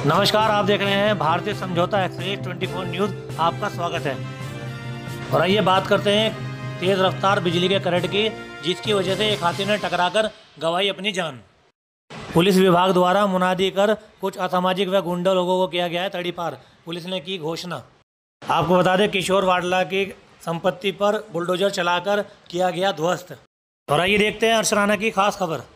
नमस्कार, आप देख रहे हैं भारतीय समझौता एक्सप्रेस 24 न्यूज़। आपका स्वागत है। और आइए बात करते हैं तेज़ रफ्तार बिजली के करंट की, जिसकी वजह से एक हाथी ने टकराकर गंवाई अपनी जान। पुलिस विभाग द्वारा मुनादी कर कुछ असामाजिक व गुंडा लोगों को किया गया है तड़ीपार, पुलिस ने की घोषणा। आपको बता दें, किशोर वाडला की संपत्ति पर बुलडोजर चलाकर किया गया ध्वस्त। और आइए देखते हैं अर्चना की खास खबर।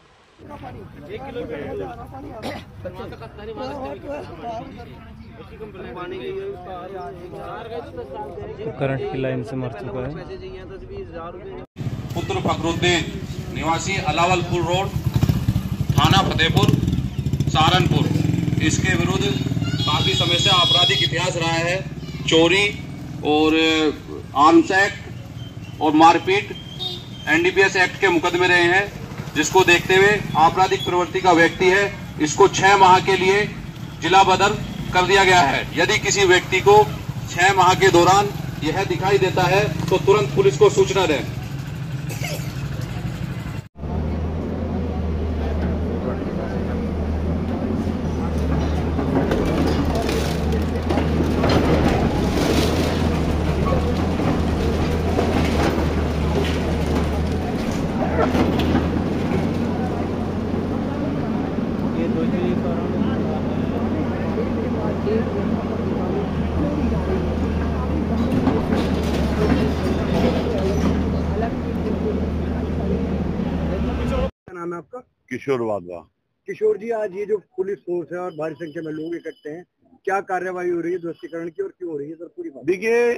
करंट की लाइन से मर चुका है। पुत्र फखरुद्दीन निवासी अलावलपुर रोड, थाना फतेहपुर, सहारनपुर। इसके विरुद्ध काफी समय से आपराधिक इतिहास रहा है। चोरी और आर्म्स एक्ट और मारपीट एनडीपीएस एक्ट के मुकदमे रहे हैं, जिसको देखते हुए आपराधिक प्रवृत्ति का व्यक्ति है, इसको 6 माह के लिए जिला बदर कर दिया गया है। यदि किसी व्यक्ति को 6 माह के दौरान यह दिखाई देता है तो तुरंत पुलिस को सूचना दें। नाम है आपका? किशोर वाडला। किशोर जी, आज ये जो पुलिस फोर्स है और भारी संख्या में लोग इकट्ठे हैं, क्या कार्यवाही हो रही है ध्वस्तीकरण की और क्यों हो रही है सर? पूरी बात देखिए,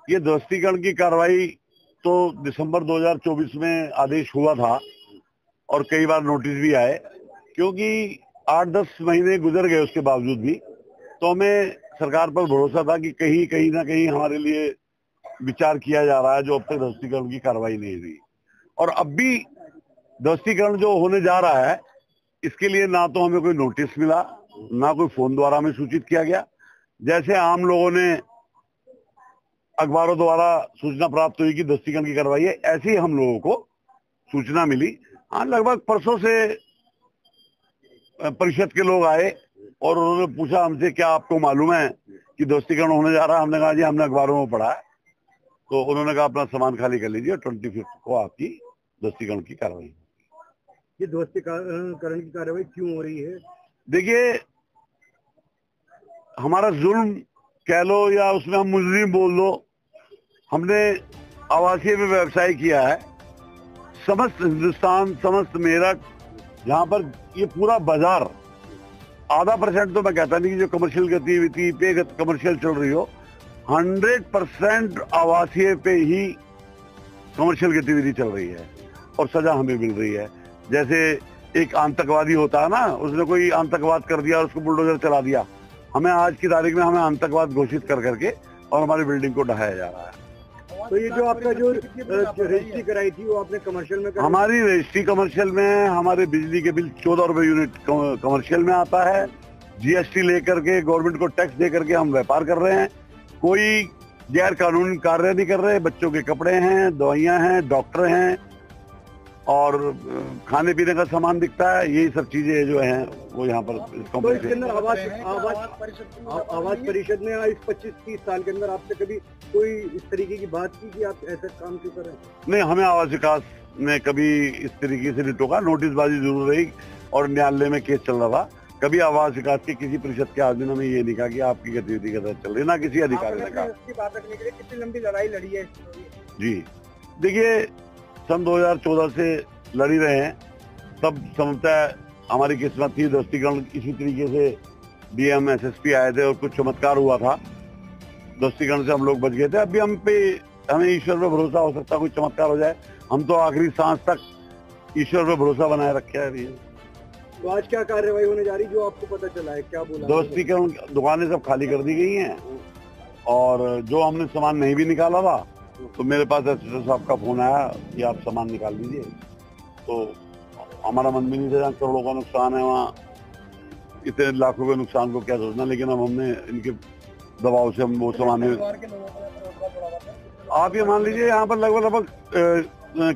ये ध्वस्तीकरण की कार्रवाई तो दिसंबर 2024 में आदेश हुआ था और कई बार नोटिस भी आए, क्योंकि 8-10 महीने गुजर गए उसके बावजूद भी। तो हमें सरकार पर भरोसा था कि कहीं ना कहीं हमारे लिए विचार किया जा रहा है, जो अब तक ध्वस्तीकरण की कार्रवाई नहीं हुई। और अब भी ध्वस्तीकरण जो होने जा रहा है, इसके लिए ना तो हमें कोई नोटिस मिला, ना कोई फोन द्वारा हमें सूचित किया गया। जैसे आम लोगों ने अखबारों द्वारा सूचना प्राप्त हुई कि ध्वस्तीकरण की कार्रवाई है, ऐसे ही हम लोगों को सूचना मिली। हाँ, लगभग परसों से परिषद के लोग आए और उन्होंने पूछा हमसे, क्या आपको मालूम है कि ध्वस्तीकरण होने जा रहा है? हमने कहा जी, हमने अखबारों में पढ़ा है। तो उन्होंने कहा अपना सामान खाली कर लीजिए, 25 को आपकी ध्वस्तीकरण की कार्रवाई। ये ध्वस्तीकरण की कार्रवाई क्यों हो रही है? देखिए, हमारा जुल्म कह लो या उसमें हम मुजरिम बोल लो, हमने आवासीय में व्यवसाय किया है। समस्त हिंदुस्तान, समस्त मेरठ, जहां पर ये पूरा बाजार, आधा % तो मैं कहता नहीं कि जो कमर्शियल गतिविधि पे कमर्शियल चल रही हो, 100% आवासीय पे ही कमर्शियल गतिविधि चल रही है और सजा हमें मिल रही है। जैसे एक आतंकवादी होता है ना, उसने कोई आतंकवाद कर दिया और उसको बुलडोजर चला दिया, हमें आज की तारीख में हमें आतंकवाद घोषित कर करके और हमारी बिल्डिंग को ढहाया जा रहा है। तो ये जो आपका जो रजिस्ट्री कराई थी, वो आपने कमर्शियल में कराई? हमारी रजिस्ट्री कमर्शियल में है। हमारे बिजली के बिल 14 रुपए यूनिट कमर्शियल में आता है। जीएसटी लेकर के, गवर्नमेंट को टैक्स दे करके हम व्यापार कर रहे हैं। कोई गैर कानूनी कार्य नहीं कर रहे। बच्चों के कपड़े हैं, दवाइयां हैं, डॉक्टर हैं और खाने पीने का सामान दिखता है। यही सब चीजें जो हैं वो यहाँ पर तो इसके अंदर आवास परिषद ने इस 25-30 साल के अंदर आपसे कभी कोई इस तरीके की बात की कि आप ऐसा काम क्यों करें? नहीं, हमें आवास विकास ने कभी इस तरीके से नहीं टोका। नोटिसबाजी जरूर रही और न्यायालय में केस चल रहा था। कभी आवास विकास के किसी परिषद के आदमी ने हमें ये नहीं कहा कि आपकी गतिविधि के साथ चल रही, ना किसी अधिकारी ने कहा। बात रखने के लिए कितनी लंबी लड़ाई लड़ी है? जी देखिए, सन 2014 से लड़ी रहे हैं। तब समझता हमारी किस्मत थी, ध्वस्तीकरण इसी तरीके से डीएम एसएसपी आए थे और कुछ चमत्कार हुआ था, ध्वस्तीकरण से हम लोग बच गए थे। अभी हमें ईश्वर पे भरोसा हो सकता है कोई चमत्कार हो जाए। हम तो आखिरी सांस तक ईश्वर पे भरोसा बनाए रखे है अभी। तो आज क्या कार्रवाई होने जा रही, जो आपको पता चला है? क्या बोला? ध्वस्तीकरण दुकानें सब खाली कर दी गई हैं और जो हमने सामान नहीं भी निकाला था, तो मेरे पास एसएसपी साहब का फोन आया कि आप सामान निकाल लीजिए। तो हमारा मन भी नहीं था, जहाँ करोड़ों का नुकसान है वहाँ इतने लाखों के नुकसान को क्या सोचना। लेकिन अब हमने इनके दबाव से हम वो सामान, आप ये मान लीजिए यहाँ पर लगभग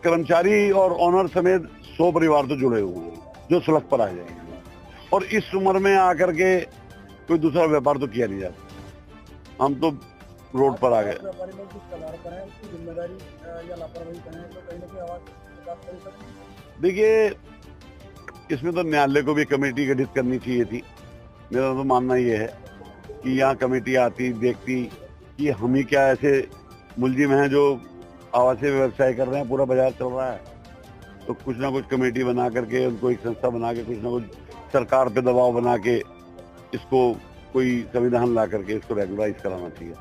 कर्मचारी और ऑनर समेत 100 परिवार तो जुड़े हुए हैं जो सड़क पर आ जाएंगे। और इस उम्र में आकर के कोई दूसरा व्यापार तो किया नहीं जाता। हम तो रोड पर आ गए। व्यापारी लोग कुछ कबाड़ करें, उसकी जिम्मेदारी या लापरवाही करें तो कहीं ना कहीं आवाज कर सकते हैं। देखिए, इसमें तो न्यायालय को भी कमेटी गठित करनी चाहिए थी। मेरा तो मानना ये है कि यहाँ कमेटी आती, देखती कि हम ही क्या ऐसे मुलजिम हैं जो आवासीय व्यवसाय कर रहे हैं, पूरा बाजार चल रहा है। तो कुछ ना कुछ कमेटी बना करके, उनको एक संस्था बना के, कुछ ना कुछ सरकार पे दबाव बना के इसको कोई संविधान ला करके इसको रेगुलराइज कराना चाहिए।